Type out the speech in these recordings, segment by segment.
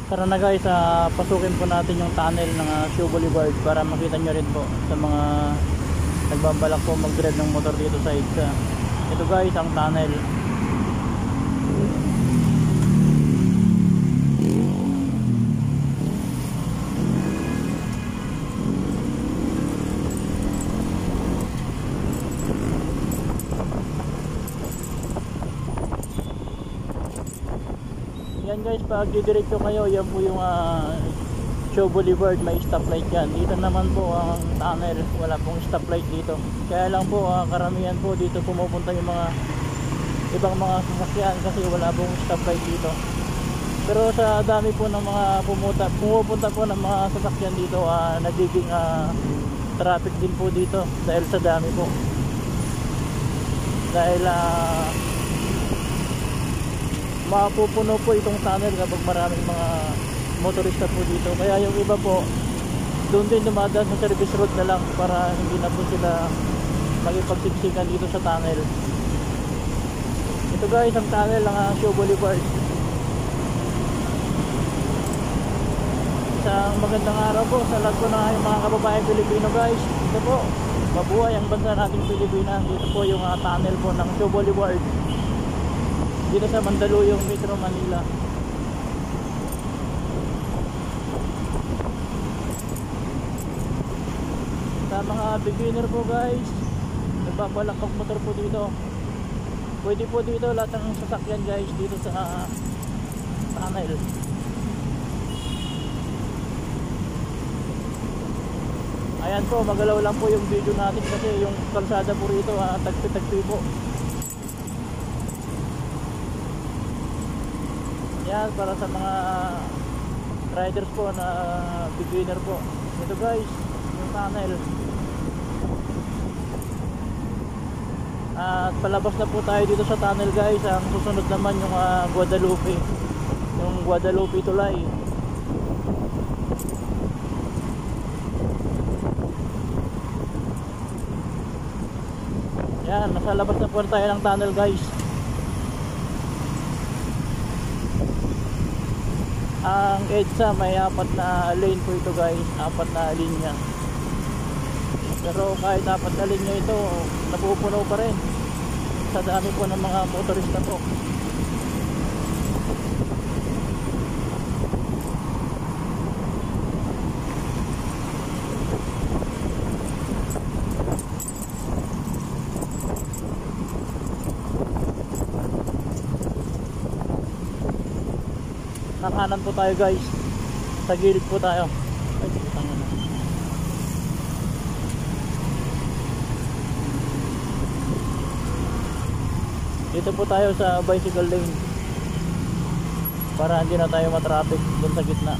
Tara na guys, pasukin po natin yung tunnel ng Shoe Boulevard para makita nyo rin po sa mga nagbabalak po mag-drive ng motor dito sa EDSA. Ito guys ang tunnel. Yan guys, pag didiretso kayo, yan po yung Shoe Boulevard, may stoplight yan. Dito naman po ang tunnel, wala pong stoplight dito. Kaya lang po karamihan po dito pumupunta yung mga ibang mga sasakyan kasi wala pong stoplight dito. Pero sa dami po ng mga pumupunta po ng mga sasakyan dito, nagiging traffic din po dito dahil sa dami po. Dahil mapupuno po itong tunnel kapag maraming mga motorista po dito. Kaya yung iba po doon din dumadaan sa service road na lang para hindi na po sila magipagsiksikan dito sa tunnel. Ito guys ang tunnel ng Shoe Boulevard. Isang magandang araw po sa lahat po ng mga kababayan Pilipino guys. Ito po, mabuhay ang bansa nating Pilipinas. Dito po yung tunnel po ng Shoe Boulevard dito sa Mandaluyong, Metro Manila. Sa mga beginner po guys, nagbabalak motor po dito, pwede po dito lahat ng sasakyan guys dito sa tunnel. Ayan po, magalaw lang po yung video natin kasi yung kalsada po rito tagpi-tagpi po. Yan, para sa mga riders po na beginner po. Ito guys, yung tunnel. At palabas na po tayo dito sa tunnel guys. Ang susunod naman yung Guadalupe. Yung Guadalupe tulay. Yan, nasa labas na po tayo ng tunnel guys. Ang EDSA may 4 na lane po ito guys, 4 na linya. Pero kahit 4 na linya ito, napupuno pa rin sa dami po ng mga motorista po. Nakanan po tayo guys, sa gilid po tayo. Ay, na. Dito po tayo sa bicycle lane para hindi na tayo matraffic doon sa gitna.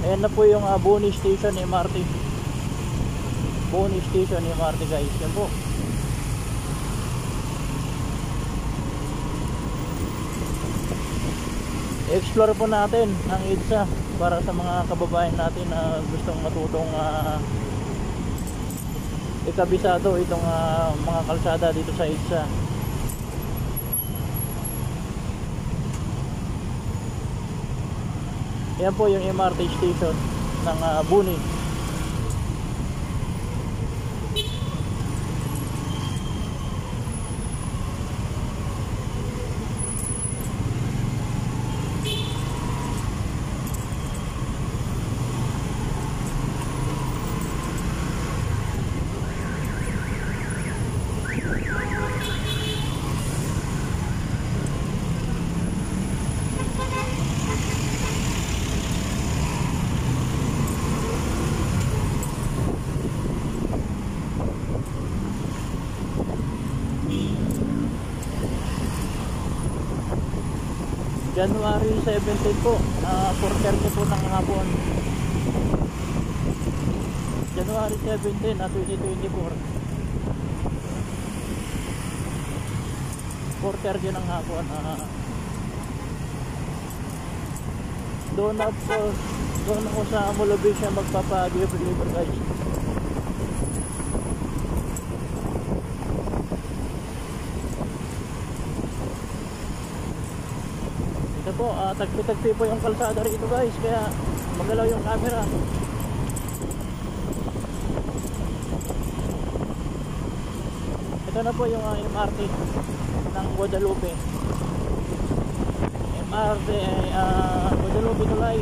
Ayan na po yung Boni Station MRT. Boni Station MRT guys, yan po. Explore po natin ang EDSA para sa mga kababayan natin na gustong matutong ikabisado itong mga kalsada dito sa EDSA. Yan po yung MRT station ng Boni. January 17 po, 4:30 po ng hapon. January 17 na 2024. 4:30 ng hapon. Doon ako sa Molobisha magpapa-deliver guys. po, tagpi-tagpi po yung kalsada rito guys, kaya magalaw yung camera. Ito na po yung MRT ng Guadalupe. MRT, Guadalupe Tulay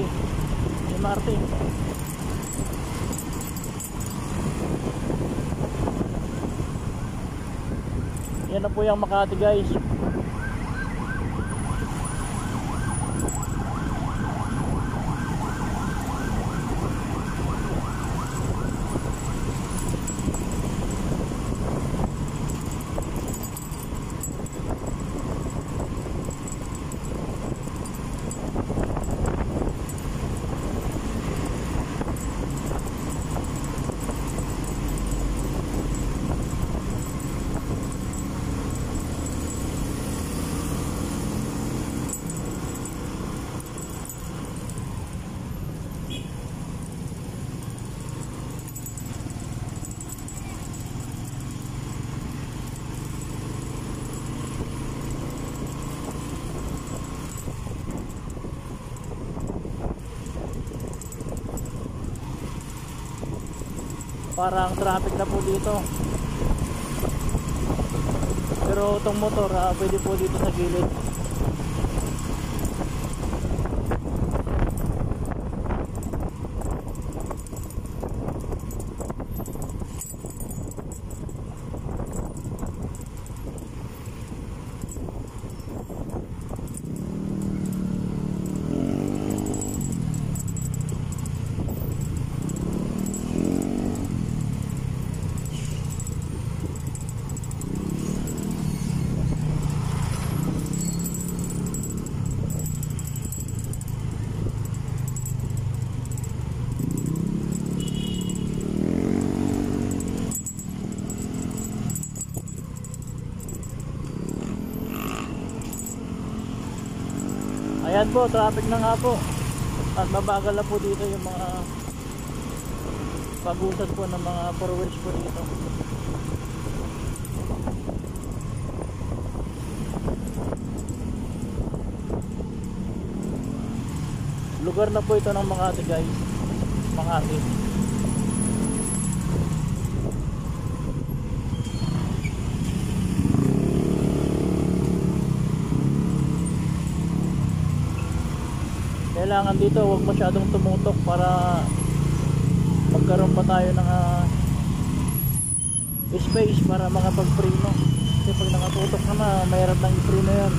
MRT. Yan na po yung Makati guys. Parang traffic na po dito. Pero itong motor pwede po dito sa gilid. Ayan po, traffic na nga po. At mabagal na po dito yung mga pag-usad po ng mga four wheels po dito. Lugar na po ito ng Makati guys. Makati. Kailangan dito huwag masyadong tumutok para magkaroon pa tayo ng space para makapag-preno. Kasi pag nakatutok ka na, mahirap nang i-preno yan.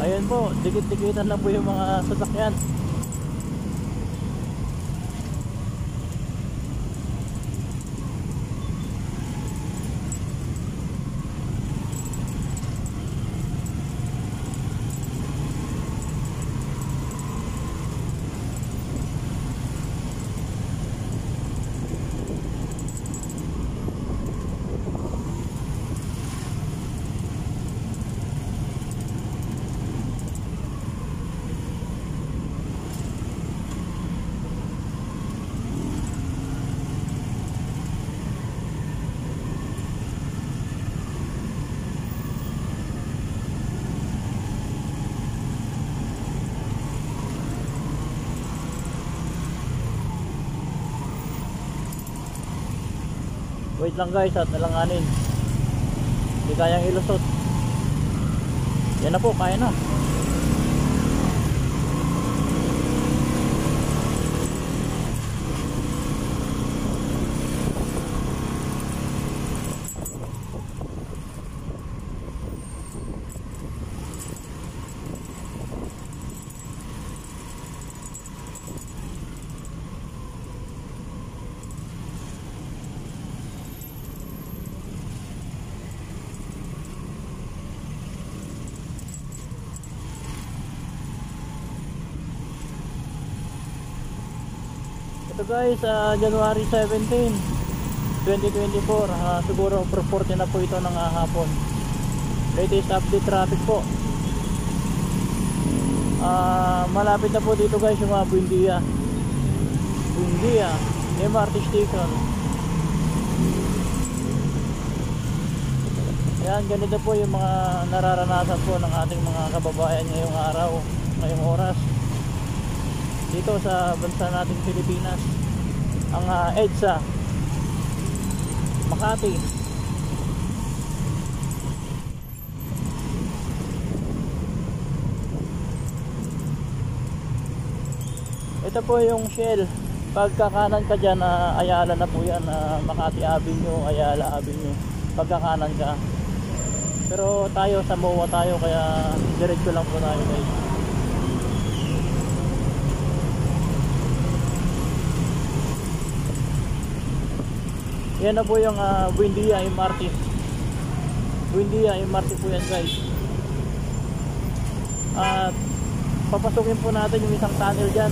Ayan po, dikit-dikitan na po yung mga sasakyan. Wait lang guys at nalanganin. Hindi kayang ilusot. Yan na po, kaya na. Ito guys, January 17, 2024, siguro 4:40 na po ito ng hapon. Latest update traffic po. Malapit na po dito guys yung mga Buendia MRT station. Yan, ganito po yung mga nararanasan po ng ating mga kababayan ngayong araw, ngayong oras dito sa bansa nating Pilipinas, ang EDSA Makati. Ito po yung Shell. Pagkakanan ka dyan, Ayala na po yan, Makati Avenue, Ayala Avenue. Pagkakanan ka. Pero tayo sa MOA tayo, kaya diretso lang po tayo guys. Yan na po yung Buendia MRT. Buendia MRT po yan guys. At papasukin po natin yung isang tunnel dyan.